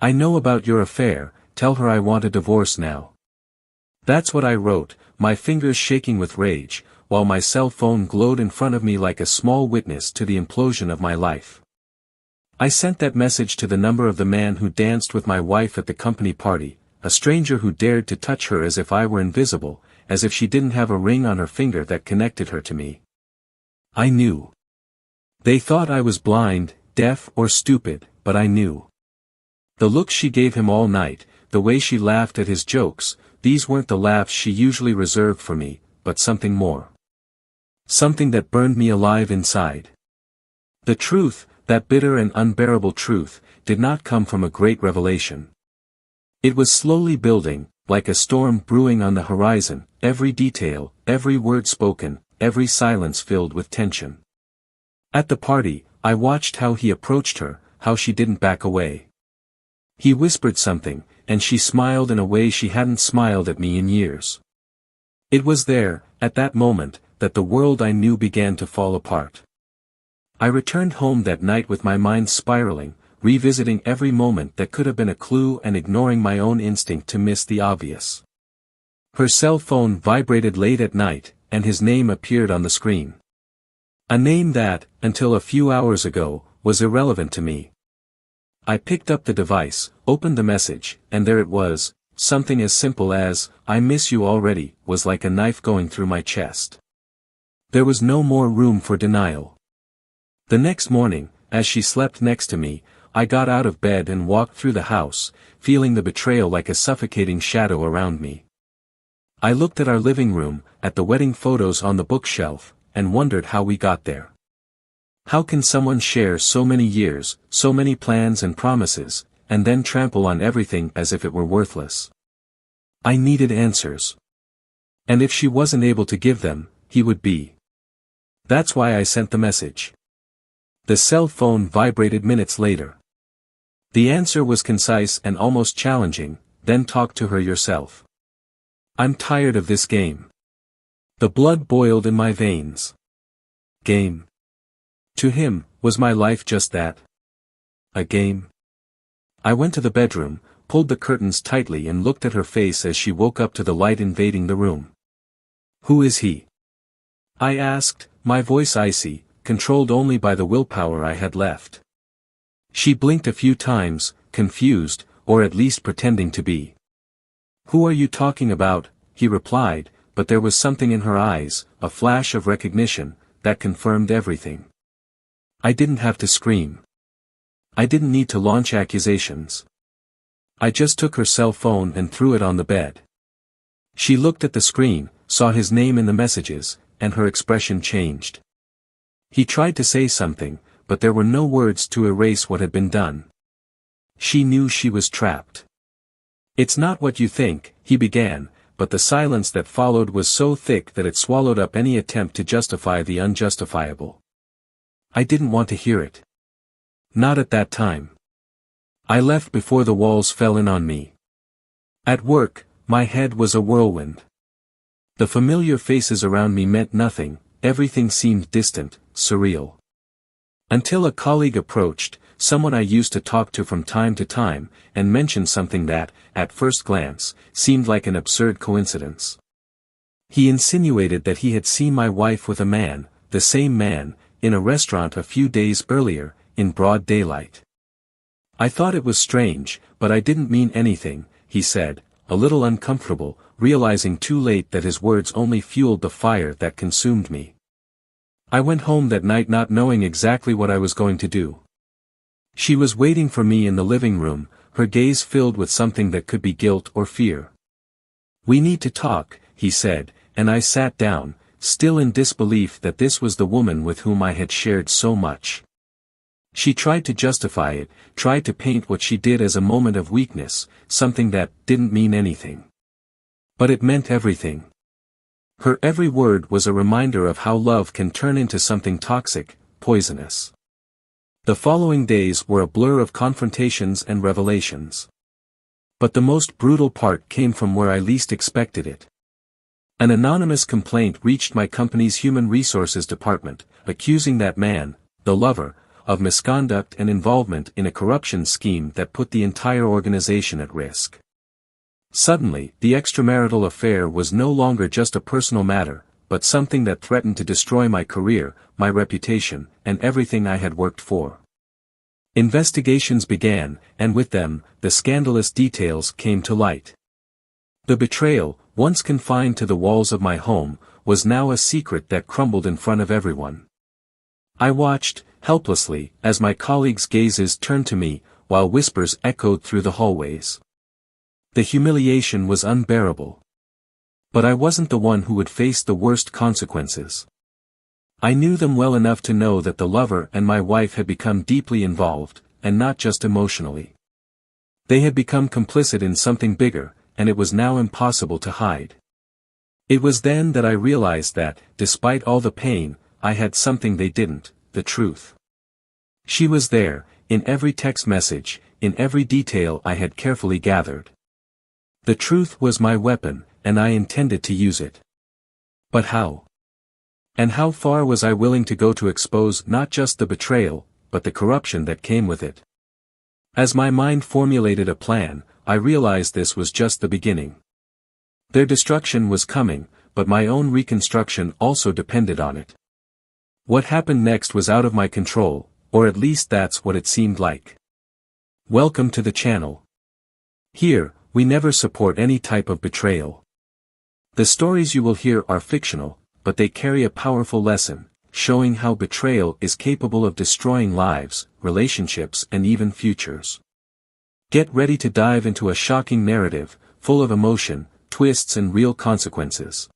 I know about your affair, tell her I want a divorce now. That's what I wrote, my fingers shaking with rage, while my cell phone glowed in front of me like a small witness to the implosion of my life. I sent that message to the number of the man who danced with my wife at the company party, a stranger who dared to touch her as if I were invisible, as if she didn't have a ring on her finger that connected her to me. I knew. They thought I was blind, deaf or stupid, but I knew. The look she gave him all night, the way she laughed at his jokes, these weren't the laughs she usually reserved for me, but something more. Something that burned me alive inside. The truth, that bitter and unbearable truth, did not come from a great revelation. It was slowly building, like a storm brewing on the horizon, every detail, every word spoken, every silence filled with tension. At the party, I watched how he approached her, how she didn't back away. He whispered something, and she smiled in a way she hadn't smiled at me in years. It was there, at that moment, that the world I knew began to fall apart. I returned home that night with my mind spiraling, revisiting every moment that could have been a clue and ignoring my own instinct to miss the obvious. Her cell phone vibrated late at night, and his name appeared on the screen. A name that, until a few hours ago, was irrelevant to me. I picked up the device, opened the message, and there it was, something as simple as, "I miss you already," was like a knife going through my chest. There was no more room for denial. The next morning, as she slept next to me, I got out of bed and walked through the house, feeling the betrayal like a suffocating shadow around me. I looked at our living room, at the wedding photos on the bookshelf, and wondered how we got there. How can someone share so many years, so many plans and promises, and then trample on everything as if it were worthless? I needed answers. And if she wasn't able to give them, he would be. That's why I sent the message. The cell phone vibrated minutes later. The answer was concise and almost challenging, "Then talk to her yourself. I'm tired of this game." The blood boiled in my veins. Game. To him, was my life just that? A game? I went to the bedroom, pulled the curtains tightly and looked at her face as she woke up to the light invading the room. "Who is he?" I asked, my voice icy, controlled only by the willpower I had left. She blinked a few times, confused, or at least pretending to be. "Who are you talking about?" he replied, but there was something in her eyes, a flash of recognition, that confirmed everything. I didn't have to scream. I didn't need to launch accusations. I just took her cell phone and threw it on the bed. She looked at the screen, saw his name in the messages, and her expression changed. He tried to say something, but there were no words to erase what had been done. She knew she was trapped. "It's not what you think," he began, but the silence that followed was so thick that it swallowed up any attempt to justify the unjustifiable. I didn't want to hear it. Not at that time. I left before the walls fell in on me. At work, my head was a whirlwind. The familiar faces around me meant nothing, everything seemed distant, surreal. Until a colleague approached, someone I used to talk to from time to time, and mentioned something that, at first glance, seemed like an absurd coincidence. He insinuated that he had seen my wife with a man, the same man, in a restaurant a few days earlier, in broad daylight. I thought it was strange, but I didn't mean anything, he said, a little uncomfortable, realizing too late that his words only fueled the fire that consumed me. I went home that night not knowing exactly what I was going to do. She was waiting for me in the living room, her gaze filled with something that could be guilt or fear. "We need to talk," he said, and I sat down, still in disbelief that this was the woman with whom I had shared so much. She tried to justify it, tried to paint what she did as a moment of weakness, something that didn't mean anything. But it meant everything. Her every word was a reminder of how love can turn into something toxic, poisonous. The following days were a blur of confrontations and revelations. But the most brutal part came from where I least expected it. An anonymous complaint reached my company's human resources department, accusing that man, the lover, of misconduct and involvement in a corruption scheme that put the entire organization at risk. Suddenly, the extramarital affair was no longer just a personal matter, but something that threatened to destroy my career, my reputation, and everything I had worked for. Investigations began, and with them, the scandalous details came to light. The betrayal, once confined to the walls of my home, was now a secret that crumbled in front of everyone. I watched, helplessly, as my colleagues' gazes turned to me, while whispers echoed through the hallways. The humiliation was unbearable. But I wasn't the one who would face the worst consequences. I knew them well enough to know that the lover and my wife had become deeply involved, and not just emotionally. They had become complicit in something bigger, and it was now impossible to hide. It was then that I realized that, despite all the pain, I had something they didn't, the truth. She was there, in every text message, in every detail I had carefully gathered. The truth was my weapon, and I intended to use it. But how? And how far was I willing to go to expose not just the betrayal, but the corruption that came with it? As my mind formulated a plan, I realized this was just the beginning. Their destruction was coming, but my own reconstruction also depended on it. What happened next was out of my control, or at least that's what it seemed like. Welcome to the channel. Here, we never support any type of betrayal. The stories you will hear are fictional, but they carry a powerful lesson, showing how betrayal is capable of destroying lives, relationships, and even futures. Get ready to dive into a shocking narrative, full of emotion, twists, and real consequences.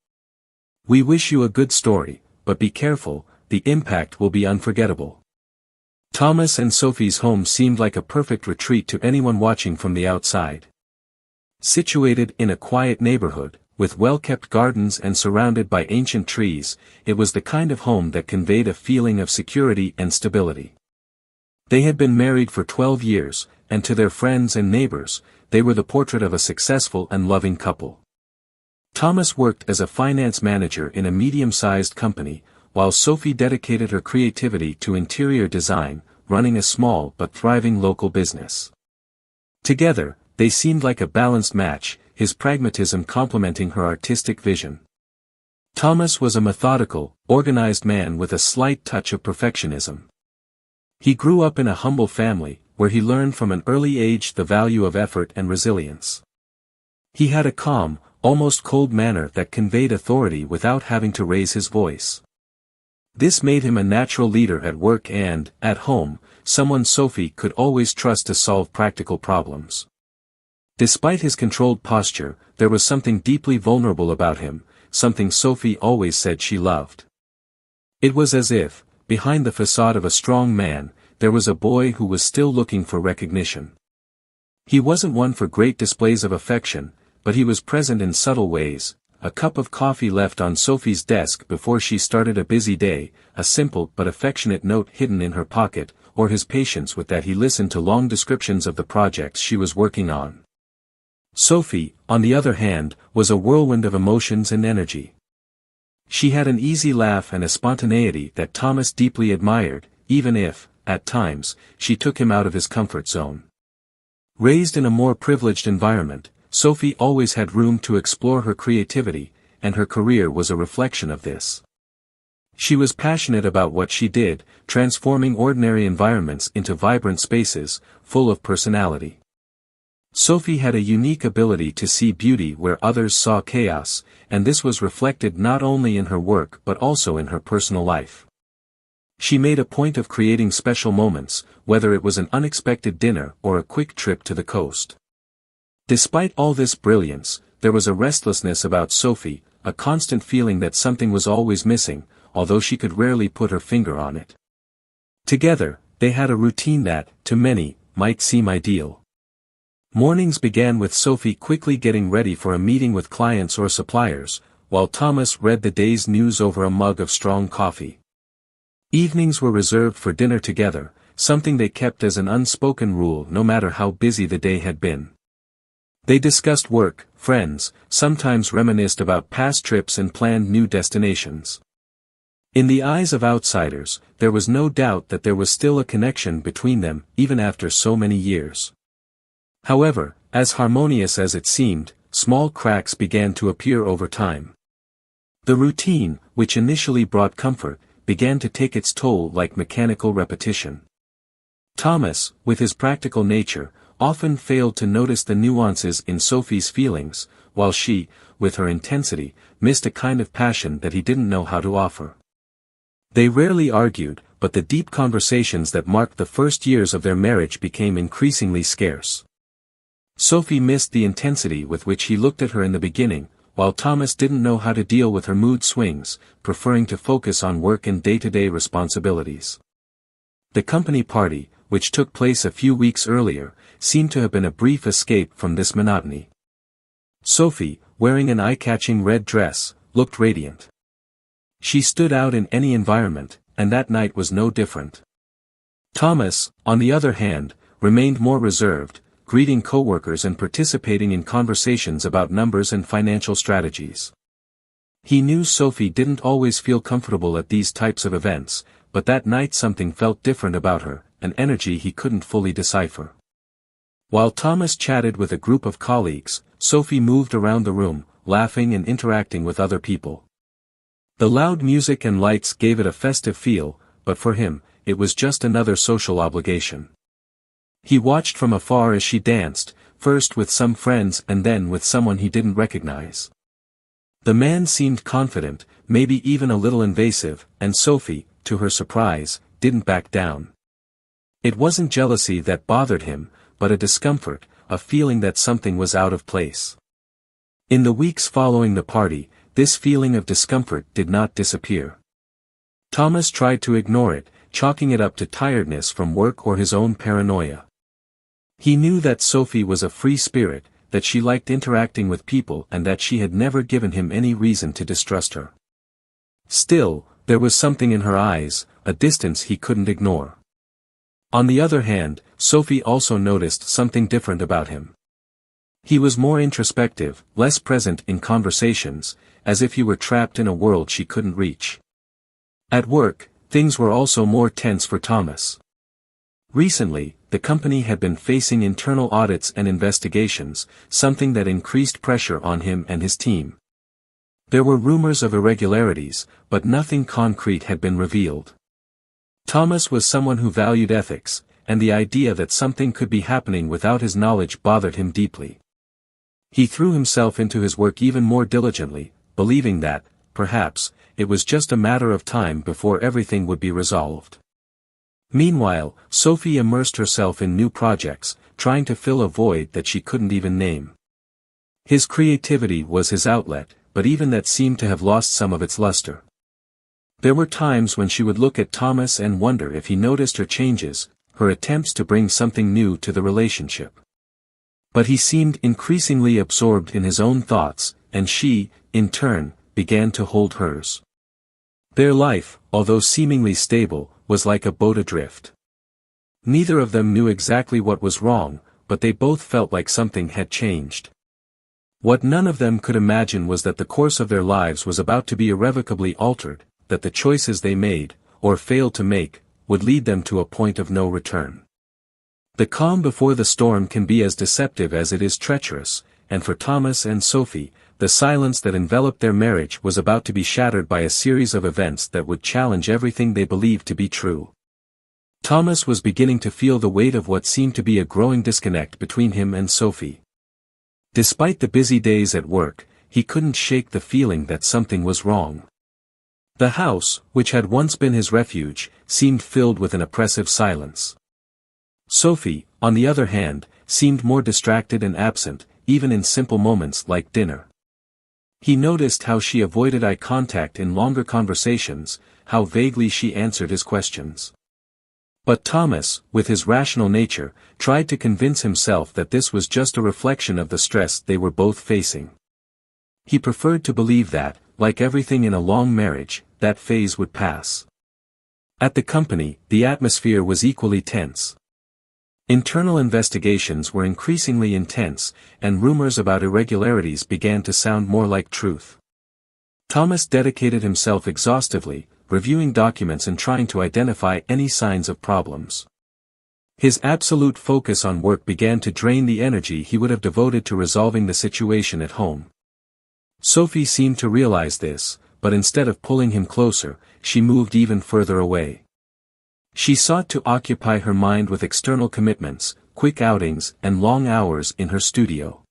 We wish you a good story, but be careful, the impact will be unforgettable. Thomas and Sophie's home seemed like a perfect retreat to anyone watching from the outside. Situated in a quiet neighborhood, with well-kept gardens and surrounded by ancient trees, it was the kind of home that conveyed a feeling of security and stability. They had been married for 12 years, and to their friends and neighbors, they were the portrait of a successful and loving couple. Thomas worked as a finance manager in a medium-sized company, while Sophie dedicated her creativity to interior design, running a small but thriving local business. Together, they seemed like a balanced match, his pragmatism complementing her artistic vision. Thomas was a methodical, organized man with a slight touch of perfectionism. He grew up in a humble family, where he learned from an early age the value of effort and resilience. He had a calm, almost cold manner that conveyed authority without having to raise his voice. This made him a natural leader at work and, at home, someone Sophie could always trust to solve practical problems. Despite his controlled posture, there was something deeply vulnerable about him, something Sophie always said she loved. It was as if, behind the facade of a strong man, there was a boy who was still looking for recognition. He wasn't one for great displays of affection, but he was present in subtle ways, a cup of coffee left on Sophie's desk before she started a busy day, a simple but affectionate note hidden in her pocket, or his patience with that he listened to long descriptions of the projects she was working on. Sophie, on the other hand, was a whirlwind of emotions and energy. She had an easy laugh and a spontaneity that Thomas deeply admired, even if, at times, she took him out of his comfort zone. Raised in a more privileged environment, Sophie always had room to explore her creativity, and her career was a reflection of this. She was passionate about what she did, transforming ordinary environments into vibrant spaces, full of personality. Sophie had a unique ability to see beauty where others saw chaos, and this was reflected not only in her work but also in her personal life. She made a point of creating special moments, whether it was an unexpected dinner or a quick trip to the coast. Despite all this brilliance, there was a restlessness about Sophie, a constant feeling that something was always missing, although she could rarely put her finger on it. Together, they had a routine that, to many, might seem ideal. Mornings began with Sophie quickly getting ready for a meeting with clients or suppliers, while Thomas read the day's news over a mug of strong coffee. Evenings were reserved for dinner together, something they kept as an unspoken rule no matter how busy the day had been. They discussed work, friends, sometimes reminisced about past trips and planned new destinations. In the eyes of outsiders, there was no doubt that there was still a connection between them, even after so many years. However, as harmonious as it seemed, small cracks began to appear over time. The routine, which initially brought comfort, began to take its toll like mechanical repetition. Thomas, with his practical nature, often failed to notice the nuances in Sophie's feelings, while she, with her intensity, missed a kind of passion that he didn't know how to offer. They rarely argued, but the deep conversations that marked the first years of their marriage became increasingly scarce. Sophie missed the intensity with which he looked at her in the beginning, while Thomas didn't know how to deal with her mood swings, preferring to focus on work and day-to-day responsibilities. The company party, which took place a few weeks earlier, seemed to have been a brief escape from this monotony. Sophie, wearing an eye-catching red dress, looked radiant. She stood out in any environment, and that night was no different. Thomas, on the other hand, remained more reserved, greeting coworkers and participating in conversations about numbers and financial strategies. He knew Sophie didn't always feel comfortable at these types of events, but that night something felt different about her, an energy he couldn't fully decipher. While Thomas chatted with a group of colleagues, Sophie moved around the room, laughing and interacting with other people. The loud music and lights gave it a festive feel, but for him, it was just another social obligation. He watched from afar as she danced, first with some friends and then with someone he didn't recognize. The man seemed confident, maybe even a little invasive, and Sophie, to her surprise, didn't back down. It wasn't jealousy that bothered him, but a discomfort, a feeling that something was out of place. In the weeks following the party, this feeling of discomfort did not disappear. Thomas tried to ignore it, chalking it up to tiredness from work or his own paranoia. He knew that Sophie was a free spirit, that she liked interacting with people and that she had never given him any reason to distrust her. Still, there was something in her eyes, a distance he couldn't ignore. On the other hand, Sophie also noticed something different about him. He was more introspective, less present in conversations, as if he were trapped in a world she couldn't reach. At work, things were also more tense for Thomas. Recently, the company had been facing internal audits and investigations, something that increased pressure on him and his team. There were rumors of irregularities, but nothing concrete had been revealed. Thomas was someone who valued ethics, and the idea that something could be happening without his knowledge bothered him deeply. He threw himself into his work even more diligently, believing that, perhaps, it was just a matter of time before everything would be resolved. Meanwhile, Sophie immersed herself in new projects, trying to fill a void that she couldn't even name. His creativity was his outlet, but even that seemed to have lost some of its luster. There were times when she would look at Thomas and wonder if he noticed her changes, her attempts to bring something new to the relationship. But he seemed increasingly absorbed in his own thoughts, and she, in turn, began to hold hers. Their life, although seemingly stable, was like a boat adrift. Neither of them knew exactly what was wrong, but they both felt like something had changed. What none of them could imagine was that the course of their lives was about to be irrevocably altered, that the choices they made, or failed to make, would lead them to a point of no return. The calm before the storm can be as deceptive as it is treacherous, and for Thomas and Sophie, the silence that enveloped their marriage was about to be shattered by a series of events that would challenge everything they believed to be true. Thomas was beginning to feel the weight of what seemed to be a growing disconnect between him and Sophie. Despite the busy days at work, he couldn't shake the feeling that something was wrong. The house, which had once been his refuge, seemed filled with an oppressive silence. Sophie, on the other hand, seemed more distracted and absent, even in simple moments like dinner. He noticed how she avoided eye contact in longer conversations, how vaguely she answered his questions. But Thomas, with his rational nature, tried to convince himself that this was just a reflection of the stress they were both facing. He preferred to believe that, like everything in a long marriage, that phase would pass. At the company, the atmosphere was equally tense. Internal investigations were increasingly intense, and rumors about irregularities began to sound more like truth. Thomas dedicated himself exhaustively, reviewing documents and trying to identify any signs of problems. His absolute focus on work began to drain the energy he would have devoted to resolving the situation at home. Sophie seemed to realize this, but instead of pulling him closer, she moved even further away. She sought to occupy her mind with external commitments, quick outings, and long hours in her studio.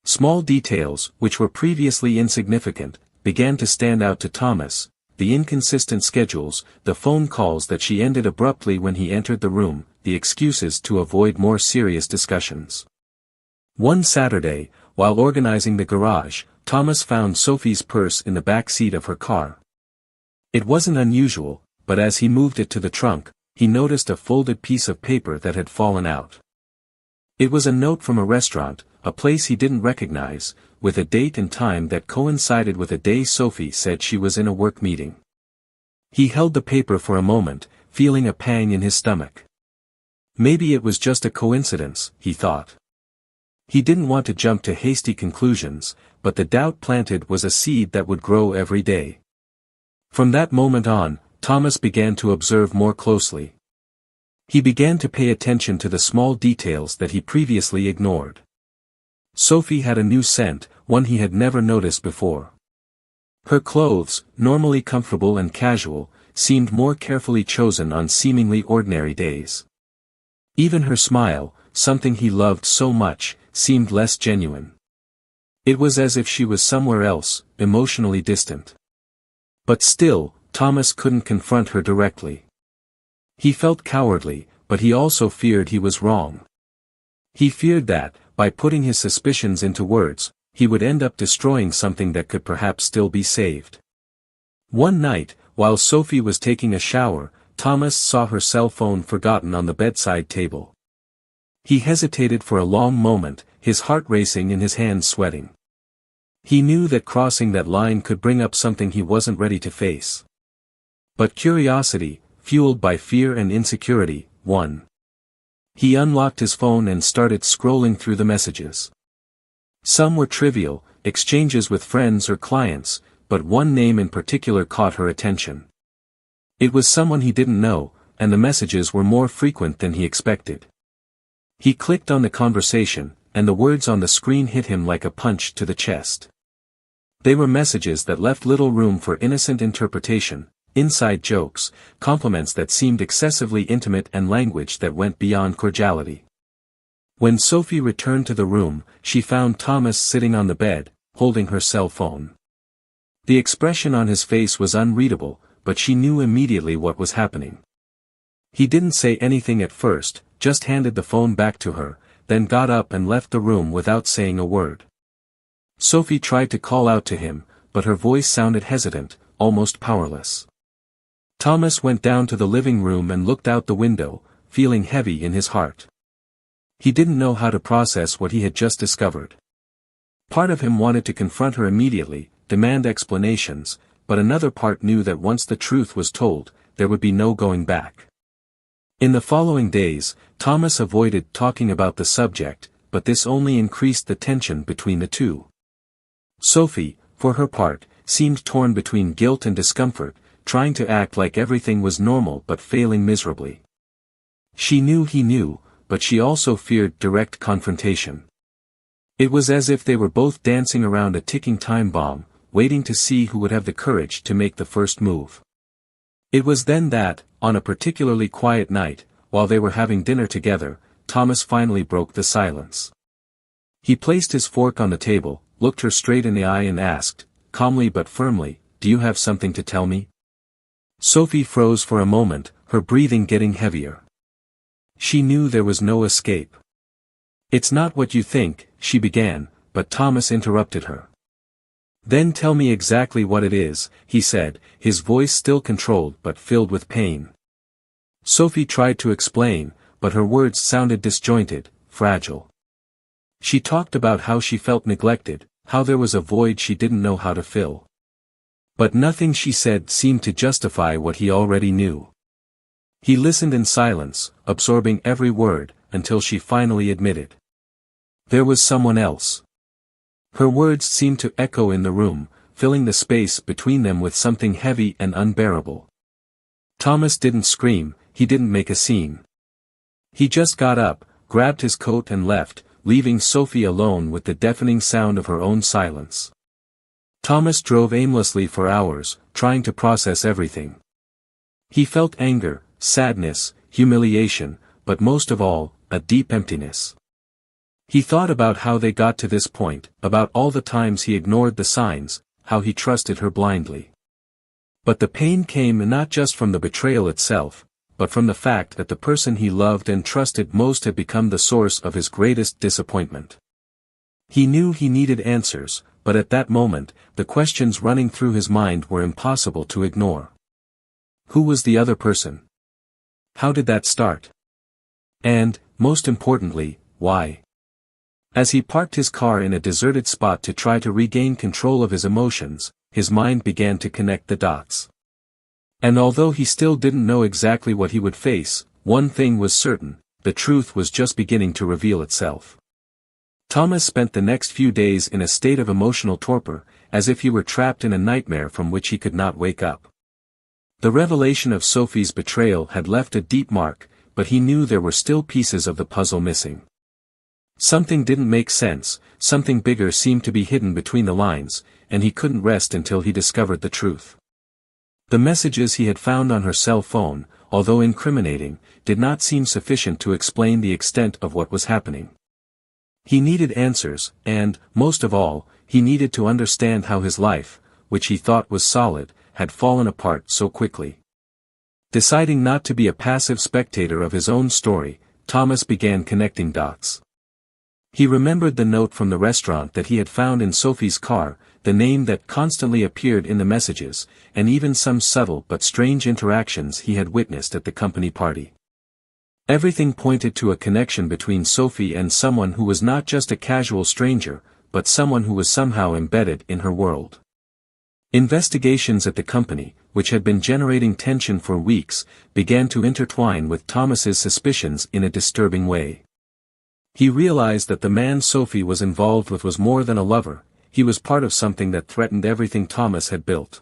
Small details, which were previously insignificant, began to stand out to Thomas: the inconsistent schedules, the phone calls that she ended abruptly when he entered the room, the excuses to avoid more serious discussions. One Saturday, while organizing the garage, Thomas found Sophie's purse in the back seat of her car. It wasn't unusual, but as he moved it to the trunk, he noticed a folded piece of paper that had fallen out. It was a note from a restaurant, a place he didn't recognize, with a date and time that coincided with a day Sophie said she was in a work meeting. He held the paper for a moment, feeling a pang in his stomach. Maybe it was just a coincidence, he thought. He didn't want to jump to hasty conclusions, but the doubt planted was a seed that would grow every day. From that moment on, Thomas began to observe more closely. He began to pay attention to the small details that he previously ignored. Sophie had a new scent, one he had never noticed before. Her clothes, normally comfortable and casual, seemed more carefully chosen on seemingly ordinary days. Even her smile, something he loved so much, seemed less genuine. It was as if she was somewhere else, emotionally distant. But still, Thomas couldn't confront her directly. He felt cowardly, but he also feared he was wrong. He feared that, by putting his suspicions into words, he would end up destroying something that could perhaps still be saved. One night, while Sophie was taking a shower, Thomas saw her cell phone forgotten on the bedside table. He hesitated for a long moment, his heart racing and his hands sweating. He knew that crossing that line could bring up something he wasn't ready to face. But curiosity, fueled by fear and insecurity, won. He unlocked his phone and started scrolling through the messages. Some were trivial, exchanges with friends or clients, but one name in particular caught her attention. It was someone he didn't know, and the messages were more frequent than he expected. He clicked on the conversation, and the words on the screen hit him like a punch to the chest. They were messages that left little room for innocent interpretation, inside jokes, compliments that seemed excessively intimate and language that went beyond cordiality. When Sophie returned to the room, she found Thomas sitting on the bed, holding her cell phone. The expression on his face was unreadable, but she knew immediately what was happening. He didn't say anything at first, just handed the phone back to her, then got up and left the room without saying a word. Sophie tried to call out to him, but her voice sounded hesitant, almost powerless. Thomas went down to the living room and looked out the window, feeling heavy in his heart. He didn't know how to process what he had just discovered. Part of him wanted to confront her immediately, demand explanations, but another part knew that once the truth was told, there would be no going back. In the following days, Thomas avoided talking about the subject, but this only increased the tension between the two. Sophie, for her part, seemed torn between guilt and discomfort, trying to act like everything was normal but failing miserably. She knew he knew, but she also feared direct confrontation. It was as if they were both dancing around a ticking time bomb, waiting to see who would have the courage to make the first move. It was then that, on a particularly quiet night, while they were having dinner together, Thomas finally broke the silence. He placed his fork on the table, looked her straight in the eye and asked, calmly but firmly, "Do you have something to tell me?" Sophie froze for a moment, her breathing getting heavier. She knew there was no escape. "It's not what you think," she began, but Thomas interrupted her. "Then tell me exactly what it is," he said, his voice still controlled but filled with pain. Sophie tried to explain, but her words sounded disjointed, fragile. She talked about how she felt neglected, how there was a void she didn't know how to fill. But nothing she said seemed to justify what he already knew. He listened in silence, absorbing every word, until she finally admitted. There was someone else. Her words seemed to echo in the room, filling the space between them with something heavy and unbearable. Thomas didn't scream, he didn't make a scene. He just got up, grabbed his coat and left, leaving Sophie alone with the deafening sound of her own silence. Thomas drove aimlessly for hours, trying to process everything. He felt anger, sadness, humiliation, but most of all, a deep emptiness. He thought about how they got to this point, about all the times he ignored the signs, how he trusted her blindly. But the pain came not just from the betrayal itself, but from the fact that the person he loved and trusted most had become the source of his greatest disappointment. He knew he needed answers, but at that moment, the questions running through his mind were impossible to ignore. Who was the other person? How did that start? And, most importantly, why? As he parked his car in a deserted spot to try to regain control of his emotions, his mind began to connect the dots. And although he still didn't know exactly what he would face, one thing was certain, the truth was just beginning to reveal itself. Thomas spent the next few days in a state of emotional torpor, as if he were trapped in a nightmare from which he could not wake up. The revelation of Sophie's betrayal had left a deep mark, but he knew there were still pieces of the puzzle missing. Something didn't make sense, something bigger seemed to be hidden between the lines, and he couldn't rest until he discovered the truth. The messages he had found on her cell phone, although incriminating, did not seem sufficient to explain the extent of what was happening. He needed answers, and, most of all, he needed to understand how his life, which he thought was solid, had fallen apart so quickly. Deciding not to be a passive spectator of his own story, Thomas began connecting dots. He remembered the note from the restaurant that he had found in Sophie's car, the name that constantly appeared in the messages, and even some subtle but strange interactions he had witnessed at the company party. Everything pointed to a connection between Sophie and someone who was not just a casual stranger, but someone who was somehow embedded in her world. Investigations at the company, which had been generating tension for weeks, began to intertwine with Thomas's suspicions in a disturbing way. He realized that the man Sophie was involved with was more than a lover, he was part of something that threatened everything Thomas had built.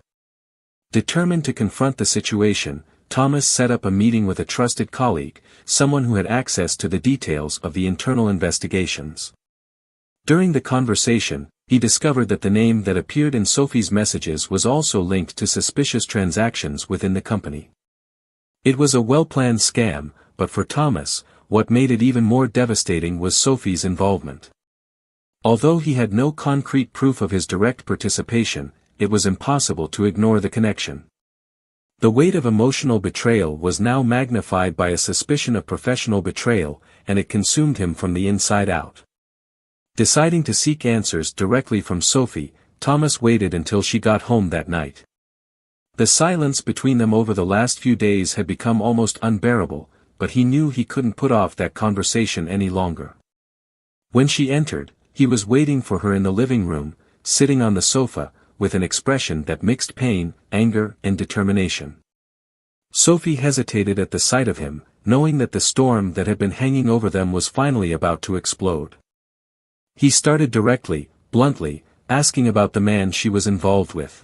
Determined to confront the situation, Thomas set up a meeting with a trusted colleague, someone who had access to the details of the internal investigations. During the conversation, he discovered that the name that appeared in Sophie's messages was also linked to suspicious transactions within the company. It was a well-planned scam, but for Thomas, what made it even more devastating was Sophie's involvement. Although he had no concrete proof of his direct participation, it was impossible to ignore the connection. The weight of emotional betrayal was now magnified by a suspicion of professional betrayal, and it consumed him from the inside out. Deciding to seek answers directly from Sophie, Thomas waited until she got home that night. The silence between them over the last few days had become almost unbearable, but he knew he couldn't put off that conversation any longer. When she entered, he was waiting for her in the living room, sitting on the sofa, with an expression that mixed pain, anger, and determination. Sophie hesitated at the sight of him, knowing that the storm that had been hanging over them was finally about to explode. He started directly, bluntly, asking about the man she was involved with.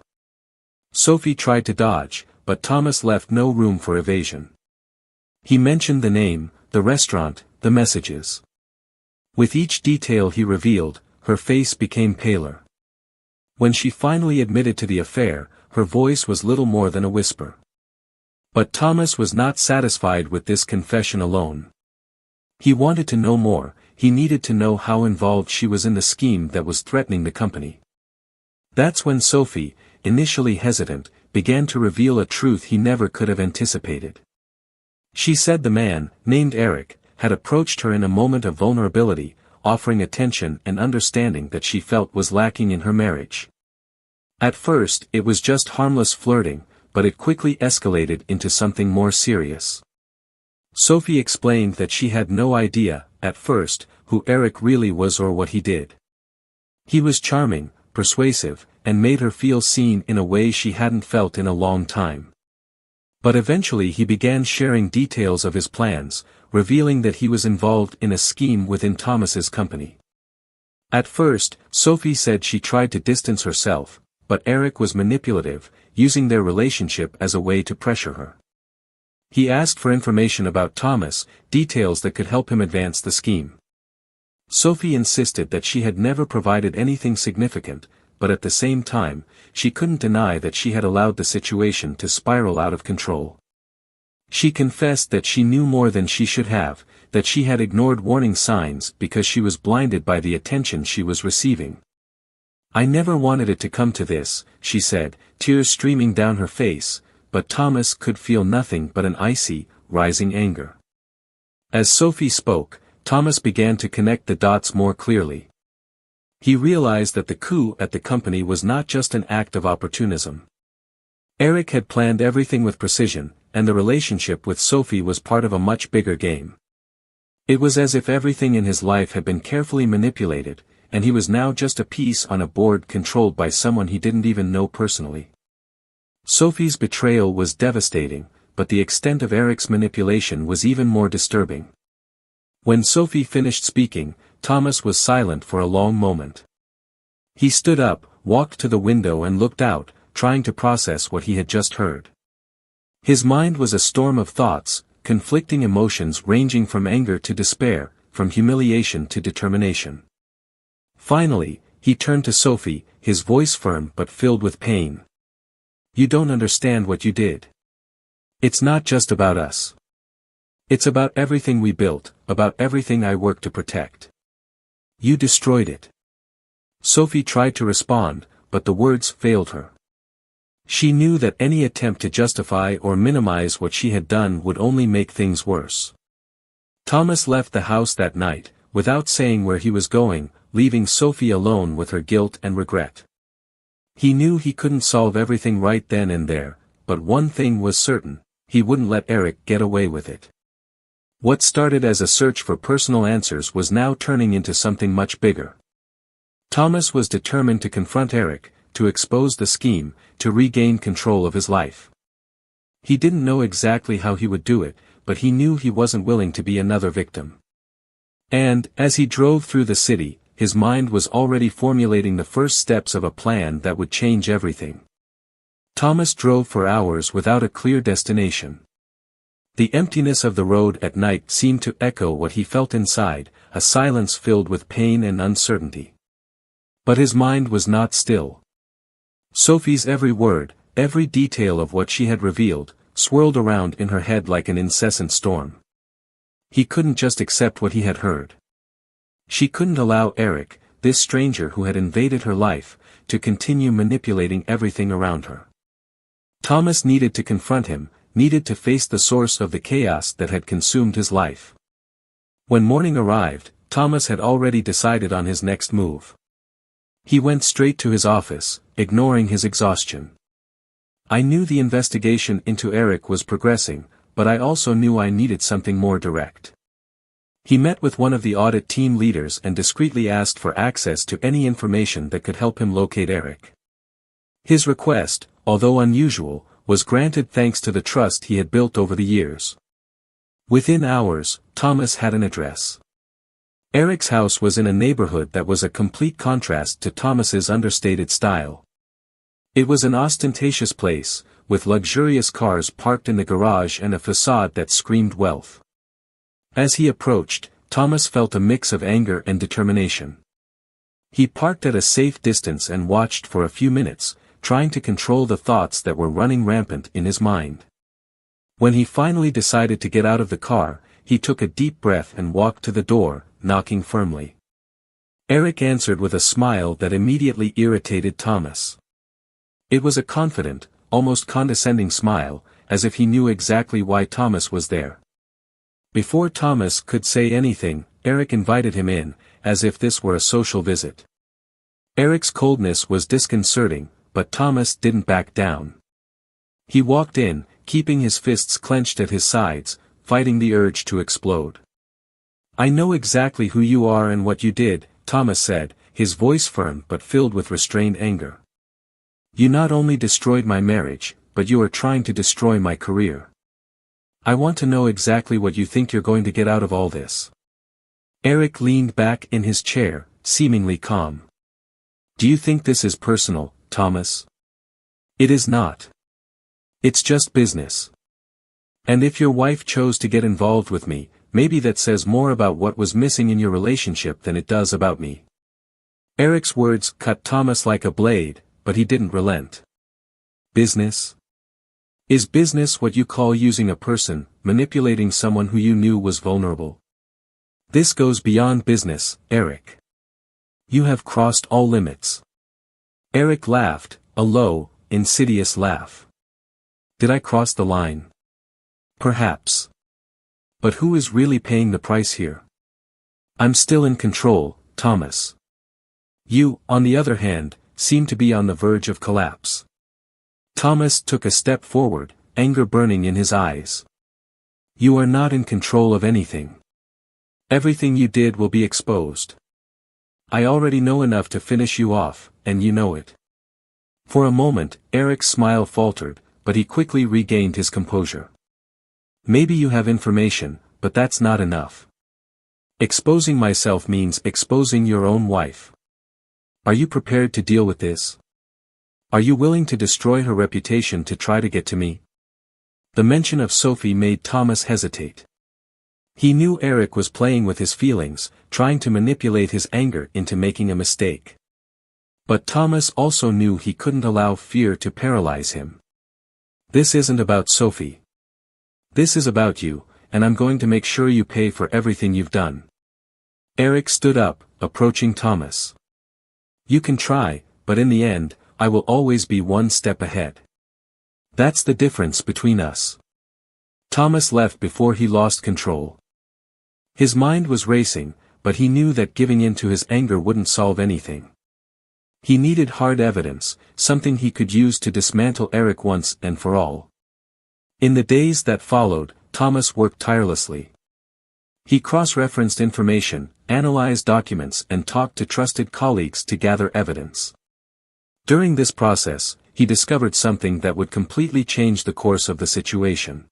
Sophie tried to dodge, but Thomas left no room for evasion. He mentioned the name, the restaurant, the messages. With each detail he revealed, her face became paler. When she finally admitted to the affair, her voice was little more than a whisper. But Thomas was not satisfied with this confession alone. He wanted to know more, he needed to know how involved she was in the scheme that was threatening the company. That's when Sophie, initially hesitant, began to reveal a truth he never could have anticipated. She said the man, named Eric, had approached her in a moment of vulnerability, offering attention and understanding that she felt was lacking in her marriage. At first, it was just harmless flirting, but it quickly escalated into something more serious. Sophie explained that she had no idea, at first, who Eric really was or what he did. He was charming, persuasive, and made her feel seen in a way she hadn't felt in a long time. But eventually he began sharing details of his plans, revealing that he was involved in a scheme within Thomas's company. At first, Sophie said she tried to distance herself, but Eric was manipulative, using their relationship as a way to pressure her. He asked for information about Thomas, details that could help him advance the scheme. Sophie insisted that she had never provided anything significant, but at the same time, she couldn't deny that she had allowed the situation to spiral out of control. She confessed that she knew more than she should have, that she had ignored warning signs because she was blinded by the attention she was receiving. "I never wanted it to come to this," she said, tears streaming down her face, but Thomas could feel nothing but an icy, rising anger. As Sophie spoke, Thomas began to connect the dots more clearly. He realized that the coup at the company was not just an act of opportunism. Eric had planned everything with precision, and the relationship with Sophie was part of a much bigger game. It was as if everything in his life had been carefully manipulated, and he was now just a piece on a board controlled by someone he didn't even know personally. Sophie's betrayal was devastating, but the extent of Eric's manipulation was even more disturbing. When Sophie finished speaking, Thomas was silent for a long moment. He stood up, walked to the window and looked out, trying to process what he had just heard. His mind was a storm of thoughts, conflicting emotions ranging from anger to despair, from humiliation to determination. Finally, he turned to Sophie, his voice firm but filled with pain. "You don't understand what you did. It's not just about us. It's about everything we built, about everything I worked to protect. You destroyed it." Sophie tried to respond, but the words failed her. She knew that any attempt to justify or minimize what she had done would only make things worse. Thomas left the house that night, without saying where he was going, leaving Sophie alone with her guilt and regret. He knew he couldn't solve everything right then and there, but one thing was certain: he wouldn't let Eric get away with it. What started as a search for personal answers was now turning into something much bigger. Thomas was determined to confront Eric, to expose the scheme, to regain control of his life. He didn't know exactly how he would do it, but he knew he wasn't willing to be another victim. And, as he drove through the city, his mind was already formulating the first steps of a plan that would change everything. Thomas drove for hours without a clear destination. The emptiness of the road at night seemed to echo what he felt inside, a silence filled with pain and uncertainty. But his mind was not still. Sophie's every word, every detail of what she had revealed, swirled around in her head like an incessant storm. He couldn't just accept what he had heard. She couldn't allow Eric, this stranger who had invaded her life, to continue manipulating everything around her. Thomas needed to confront him, needed to face the source of the chaos that had consumed his life. When morning arrived, Thomas had already decided on his next move. He went straight to his office, ignoring his exhaustion. "I knew the investigation into Eric was progressing, but I also knew I needed something more direct." He met with one of the audit team leaders and discreetly asked for access to any information that could help him locate Eric. His request, although unusual, was granted thanks to the trust he had built over the years. Within hours, Thomas had an address. Eric's house was in a neighborhood that was a complete contrast to Thomas's understated style. It was an ostentatious place, with luxurious cars parked in the garage and a facade that screamed wealth. As he approached, Thomas felt a mix of anger and determination. He parked at a safe distance and watched for a few minutes, trying to control the thoughts that were running rampant in his mind. When he finally decided to get out of the car, he took a deep breath and walked to the door, knocking firmly. Eric answered with a smile that immediately irritated Thomas. It was a confident, almost condescending smile, as if he knew exactly why Thomas was there. Before Thomas could say anything, Eric invited him in, as if this were a social visit. Eric's coldness was disconcerting, but Thomas didn't back down. He walked in, keeping his fists clenched at his sides, fighting the urge to explode. "I know exactly who you are and what you did," Thomas said, his voice firm but filled with restrained anger. "You not only destroyed my marriage, but you are trying to destroy my career. I want to know exactly what you think you're going to get out of all this." Eric leaned back in his chair, seemingly calm. "Do you think this is personal?" Thomas. It is not. It's just business. And if your wife chose to get involved with me, maybe that says more about what was missing in your relationship than it does about me. Eric's words cut Thomas like a blade, but he didn't relent. Business? Is business what you call using a person, manipulating someone who you knew was vulnerable? This goes beyond business, Eric. You have crossed all limits. Eric laughed, a low, insidious laugh. Did I cross the line? Perhaps. But who is really paying the price here? I'm still in control, Thomas. You, on the other hand, seem to be on the verge of collapse. Thomas took a step forward, anger burning in his eyes. You are not in control of anything. Everything you did will be exposed. I already know enough to finish you off, and you know it. For a moment, Eric's smile faltered, but he quickly regained his composure. Maybe you have information, but that's not enough. Exposing myself means exposing your own wife. Are you prepared to deal with this? Are you willing to destroy her reputation to try to get to me? The mention of Sophie made Thomas hesitate. He knew Eric was playing with his feelings, trying to manipulate his anger into making a mistake. But Thomas also knew he couldn't allow fear to paralyze him. This isn't about Sophie. This is about you, and I'm going to make sure you pay for everything you've done. Eric stood up, approaching Thomas. You can try, but in the end, I will always be one step ahead. That's the difference between us. Thomas left before he lost control. His mind was racing, but he knew that giving in to his anger wouldn't solve anything. He needed hard evidence, something he could use to dismantle Eric once and for all. In the days that followed, Thomas worked tirelessly. He cross-referenced information, analyzed documents and talked to trusted colleagues to gather evidence. During this process, he discovered something that would completely change the course of the situation.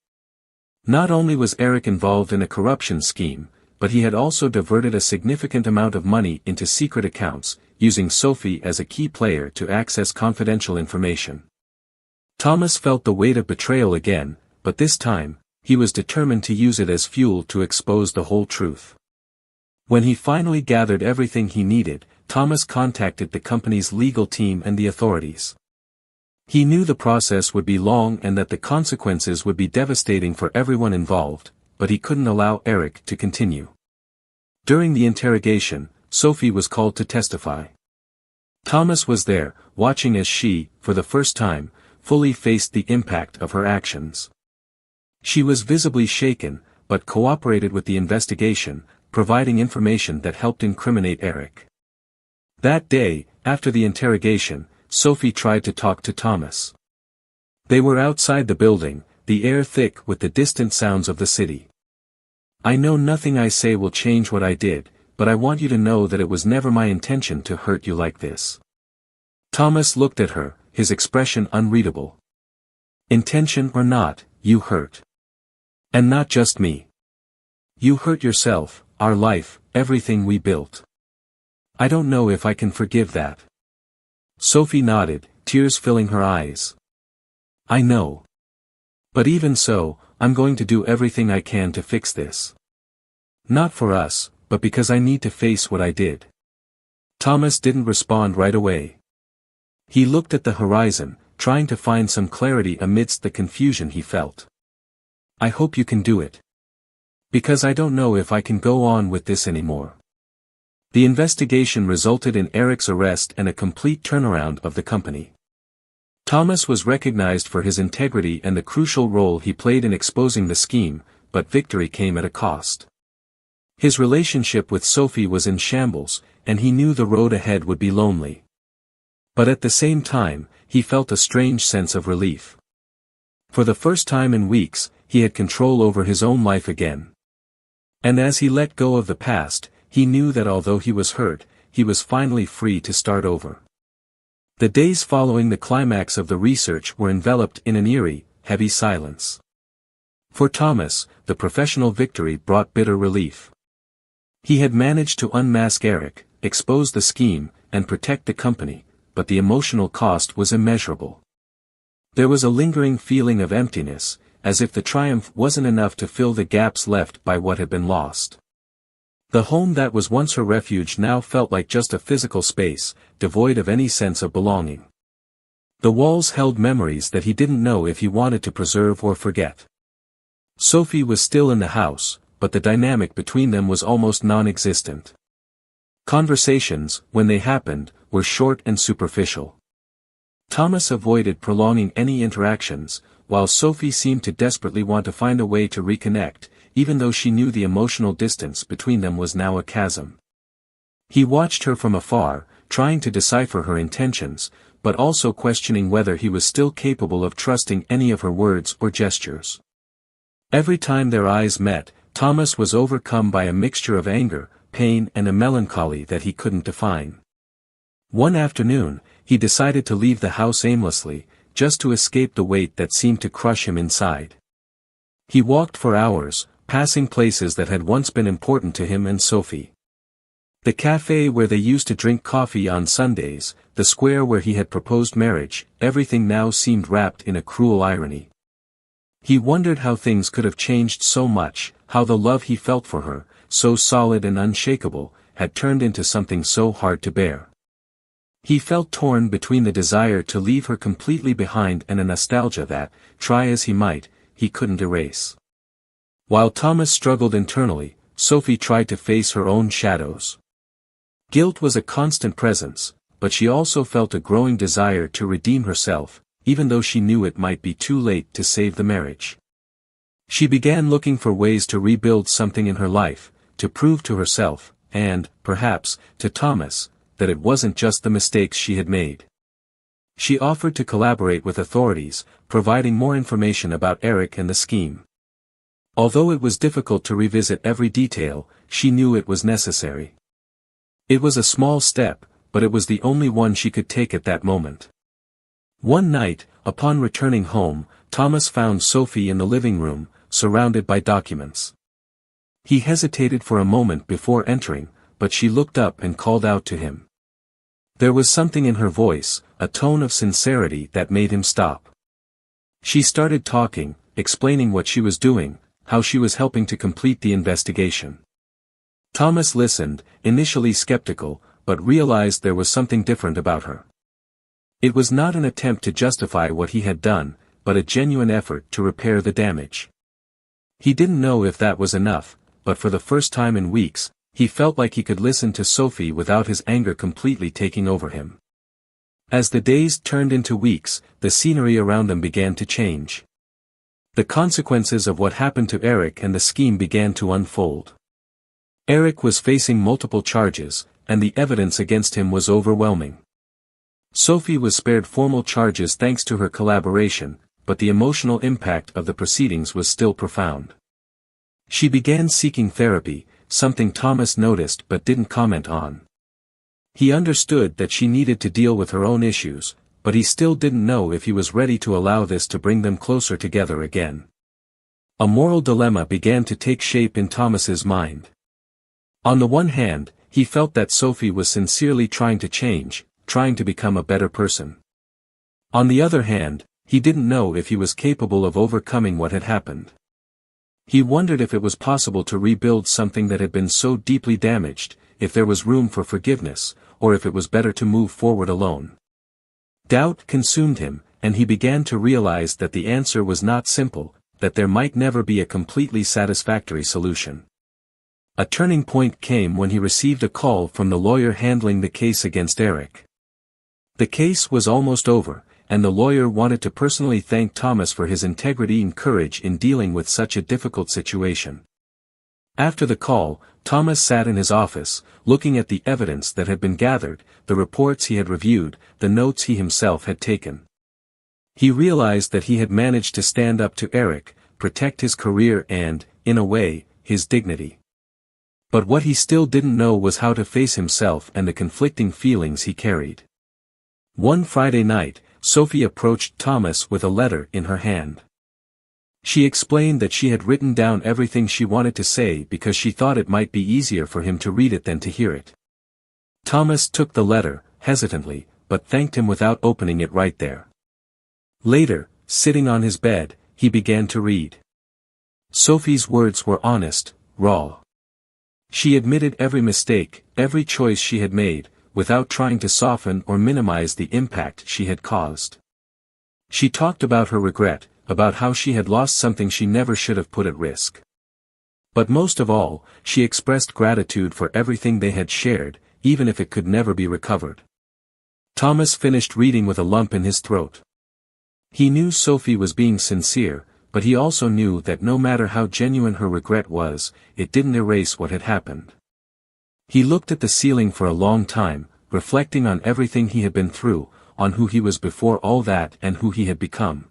Not only was Eric involved in a corruption scheme, but he had also diverted a significant amount of money into secret accounts, using Sophie as a key player to access confidential information. Thomas felt the weight of betrayal again, but this time, he was determined to use it as fuel to expose the whole truth. When he finally gathered everything he needed, Thomas contacted the company's legal team and the authorities. He knew the process would be long and that the consequences would be devastating for everyone involved, but he couldn't allow Eric to continue. During the interrogation, Sophie was called to testify. Thomas was there, watching as she, for the first time, fully faced the impact of her actions. She was visibly shaken, but cooperated with the investigation, providing information that helped incriminate Eric. That day, after the interrogation, Sophie tried to talk to Thomas. They were outside the building, the air thick with the distant sounds of the city. I know nothing I say will change what I did, but I want you to know that it was never my intention to hurt you like this. Thomas looked at her, his expression unreadable. Intention or not, you hurt. And not just me. You hurt yourself, our life, everything we built. I don't know if I can forgive that. Sophie nodded, tears filling her eyes. I know. But even so, I'm going to do everything I can to fix this. Not for us, but because I need to face what I did. Thomas didn't respond right away. He looked at the horizon, trying to find some clarity amidst the confusion he felt. I hope you can do it. Because I don't know if I can go on with this anymore. The investigation resulted in Eric's arrest and a complete turnaround of the company. Thomas was recognized for his integrity and the crucial role he played in exposing the scheme, but victory came at a cost. His relationship with Sophie was in shambles, and he knew the road ahead would be lonely. But at the same time, he felt a strange sense of relief. For the first time in weeks, he had control over his own life again. And as he let go of the past, he knew that although he was hurt, he was finally free to start over. The days following the climax of the research were enveloped in an eerie, heavy silence. For Thomas, the professional victory brought bitter relief. He had managed to unmask Eric, expose the scheme, and protect the company, but the emotional cost was immeasurable. There was a lingering feeling of emptiness, as if the triumph wasn't enough to fill the gaps left by what had been lost. The home that was once her refuge now felt like just a physical space, devoid of any sense of belonging. The walls held memories that he didn't know if he wanted to preserve or forget. Sophie was still in the house, but the dynamic between them was almost non-existent. Conversations, when they happened, were short and superficial. Thomas avoided prolonging any interactions, while Sophie seemed to desperately want to find a way to reconnect, even though she knew the emotional distance between them was now a chasm. He watched her from afar, trying to decipher her intentions, but also questioning whether he was still capable of trusting any of her words or gestures. Every time their eyes met, Thomas was overcome by a mixture of anger, pain and a melancholy that he couldn't define. One afternoon, he decided to leave the house aimlessly, just to escape the weight that seemed to crush him inside. He walked for hours, passing places that had once been important to him and Sophie. The cafe where they used to drink coffee on Sundays, the square where he had proposed marriage, everything now seemed wrapped in a cruel irony. He wondered how things could have changed so much, how the love he felt for her, so solid and unshakable, had turned into something so hard to bear. He felt torn between the desire to leave her completely behind and a nostalgia that, try as he might, he couldn't erase. While Thomas struggled internally, Sophie tried to face her own shadows. Guilt was a constant presence, but she also felt a growing desire to redeem herself, even though she knew it might be too late to save the marriage. She began looking for ways to rebuild something in her life, to prove to herself, and, perhaps, to Thomas, that it wasn't just the mistakes she had made. She offered to collaborate with authorities, providing more information about Eric and the scheme. Although it was difficult to revisit every detail, she knew it was necessary. It was a small step, but it was the only one she could take at that moment. One night, upon returning home, Thomas found Sophie in the living room, surrounded by documents. He hesitated for a moment before entering, but she looked up and called out to him. There was something in her voice, a tone of sincerity that made him stop. She started talking, explaining what she was doing, how she was helping to complete the investigation. Thomas listened, initially skeptical, but realized there was something different about her. It was not an attempt to justify what he had done, but a genuine effort to repair the damage. He didn't know if that was enough, but for the first time in weeks, he felt like he could listen to Sophie without his anger completely taking over him. As the days turned into weeks, the scenery around them began to change. The consequences of what happened to Eric and the scheme began to unfold. Eric was facing multiple charges, and the evidence against him was overwhelming. Sophie was spared formal charges thanks to her collaboration, but the emotional impact of the proceedings was still profound. She began seeking therapy, something Thomas noticed but didn't comment on. He understood that she needed to deal with her own issues, but he still didn't know if he was ready to allow this to bring them closer together again. A moral dilemma began to take shape in Thomas's mind. On the one hand, he felt that Sophie was sincerely trying to change, trying to become a better person. On the other hand, he didn't know if he was capable of overcoming what had happened. He wondered if it was possible to rebuild something that had been so deeply damaged, if there was room for forgiveness, or if it was better to move forward alone. Doubt consumed him, and he began to realize that the answer was not simple, that there might never be a completely satisfactory solution. A turning point came when he received a call from the lawyer handling the case against Eric. The case was almost over, and the lawyer wanted to personally thank Thomas for his integrity and courage in dealing with such a difficult situation. After the call, Thomas sat in his office, looking at the evidence that had been gathered, the reports he had reviewed, the notes he himself had taken. He realized that he had managed to stand up to Eric, protect his career and, in a way, his dignity. But what he still didn't know was how to face himself and the conflicting feelings he carried. One Friday night, Sophie approached Thomas with a letter in her hand. She explained that she had written down everything she wanted to say because she thought it might be easier for him to read it than to hear it. Thomas took the letter, hesitantly, but thanked him without opening it right there. Later, sitting on his bed, he began to read. Sophie's words were honest, raw. She admitted every mistake, every choice she had made, without trying to soften or minimize the impact she had caused. She talked about her regret, about how she had lost something she never should have put at risk. But most of all, she expressed gratitude for everything they had shared, even if it could never be recovered. Thomas finished reading with a lump in his throat. He knew Sophie was being sincere, but he also knew that no matter how genuine her regret was, it didn't erase what had happened. He looked at the ceiling for a long time, reflecting on everything he had been through, on who he was before all that and who he had become.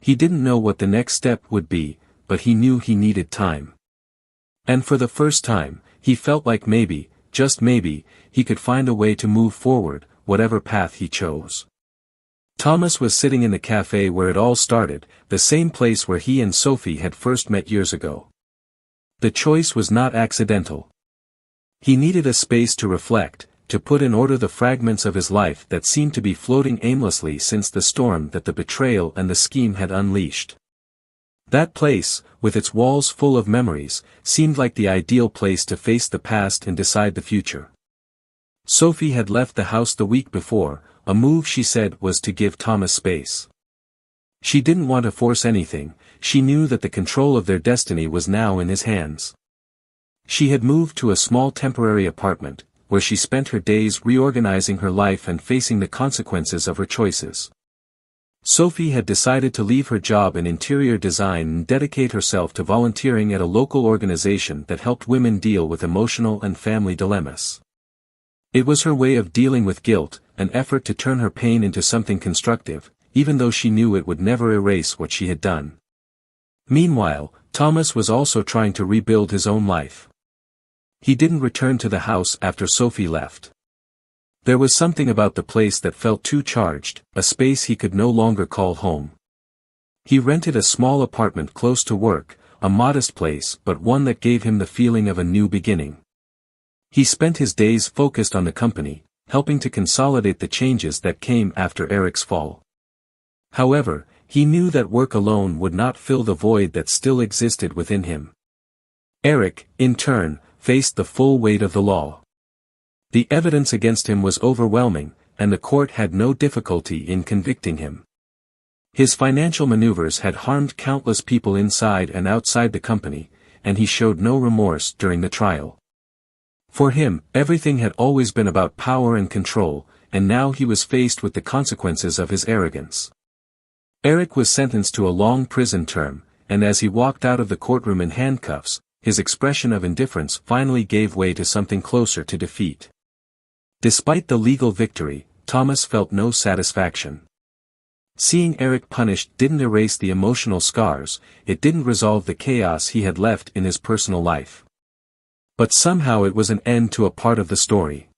He didn't know what the next step would be, but he knew he needed time. And for the first time, he felt like maybe, just maybe, he could find a way to move forward, whatever path he chose. Thomas was sitting in the cafe where it all started, the same place where he and Sophie had first met years ago. The choice was not accidental. He needed a space to reflect, to put in order the fragments of his life that seemed to be floating aimlessly since the storm that the betrayal and the scheme had unleashed. That place, with its walls full of memories, seemed like the ideal place to face the past and decide the future. Sophie had left the house the week before, a move she said was to give Thomas space. She didn't want to force anything, she knew that the control of their destiny was now in his hands. She had moved to a small temporary apartment, where she spent her days reorganizing her life and facing the consequences of her choices. Sophie had decided to leave her job in interior design and dedicate herself to volunteering at a local organization that helped women deal with emotional and family dilemmas. It was her way of dealing with guilt, an effort to turn her pain into something constructive, even though she knew it would never erase what she had done. Meanwhile, Thomas was also trying to rebuild his own life. He didn't return to the house after Sophie left. There was something about the place that felt too charged, a space he could no longer call home. He rented a small apartment close to work, a modest place but one that gave him the feeling of a new beginning. He spent his days focused on the company, helping to consolidate the changes that came after Eric's fall. However, he knew that work alone would not fill the void that still existed within him. Eric, in turn, faced the full weight of the law. The evidence against him was overwhelming, and the court had no difficulty in convicting him. His financial maneuvers had harmed countless people inside and outside the company, and he showed no remorse during the trial. For him, everything had always been about power and control, and now he was faced with the consequences of his arrogance. Eric was sentenced to a long prison term, and as he walked out of the courtroom in handcuffs, his expression of indifference finally gave way to something closer to defeat. Despite the legal victory, Thomas felt no satisfaction. Seeing Eric punished didn't erase the emotional scars, it didn't resolve the chaos he had left in his personal life. But somehow it was an end to a part of the story.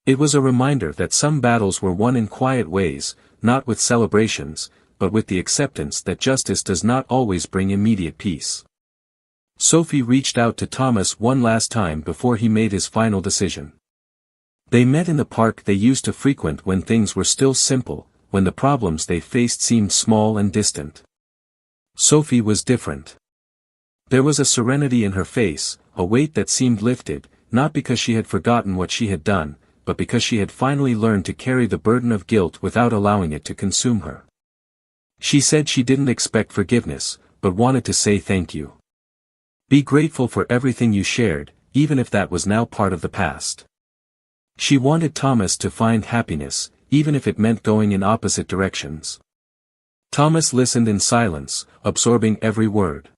It was a reminder that some battles were won in quiet ways, not with celebrations, but with the acceptance that justice does not always bring immediate peace. Sophie reached out to Thomas one last time before he made his final decision. They met in the park they used to frequent when things were still simple, when the problems they faced seemed small and distant. Sophie was different. There was a serenity in her face, a weight that seemed lifted, not because she had forgotten what she had done, but because she had finally learned to carry the burden of guilt without allowing it to consume her. She said she didn't expect forgiveness, but wanted to say thank you. Be grateful for everything you shared, even if that was now part of the past. She wanted Thomas to find happiness, even if it meant going in opposite directions. Thomas listened in silence, absorbing every word.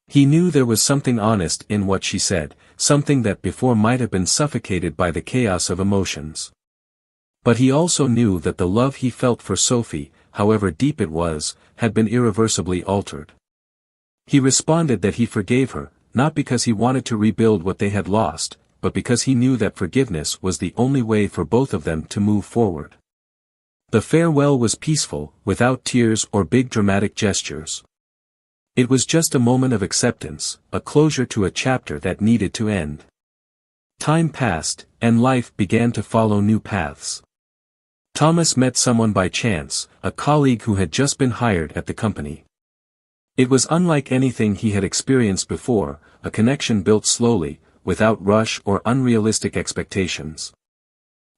He knew there was something honest in what she said, something that before might have been suffocated by the chaos of emotions. But he also knew that the love he felt for Sophie, however deep it was, had been irreversibly altered. He responded that he forgave her, not because he wanted to rebuild what they had lost, but because he knew that forgiveness was the only way for both of them to move forward. The farewell was peaceful, without tears or big dramatic gestures. It was just a moment of acceptance, a closure to a chapter that needed to end. Time passed, and life began to follow new paths. Thomas met someone by chance, a colleague who had just been hired at the company. It was unlike anything he had experienced before, a connection built slowly, without rush or unrealistic expectations.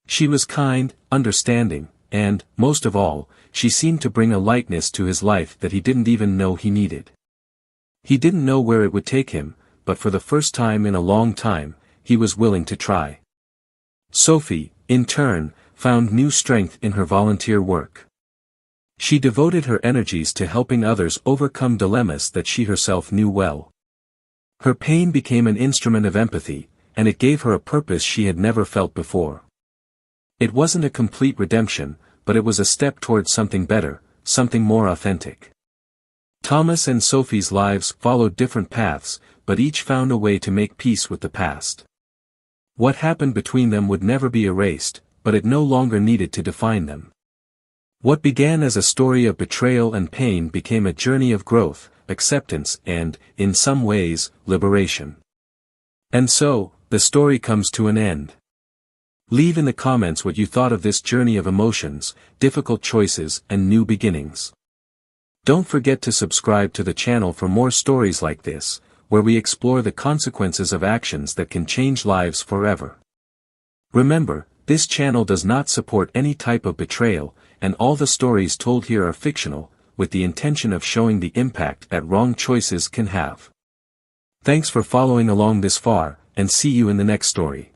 She was kind, understanding, and, most of all, she seemed to bring a lightness to his life that he didn't even know he needed. He didn't know where it would take him, but for the first time in a long time, he was willing to try. Sophie, in turn, found new strength in her volunteer work. She devoted her energies to helping others overcome dilemmas that she herself knew well. Her pain became an instrument of empathy, and it gave her a purpose she had never felt before. It wasn't a complete redemption, but it was a step towards something better, something more authentic. Thomas and Sophie's lives followed different paths, but each found a way to make peace with the past. What happened between them would never be erased, but it no longer needed to define them. What began as a story of betrayal and pain became a journey of growth, acceptance and, in some ways, liberation. And so, the story comes to an end. Leave in the comments what you thought of this journey of emotions, difficult choices and new beginnings. Don't forget to subscribe to the channel for more stories like this, where we explore the consequences of actions that can change lives forever. Remember, this channel does not support any type of betrayal, and all the stories told here are fictional, with the intention of showing the impact that wrong choices can have. Thanks for following along this far, and see you in the next story.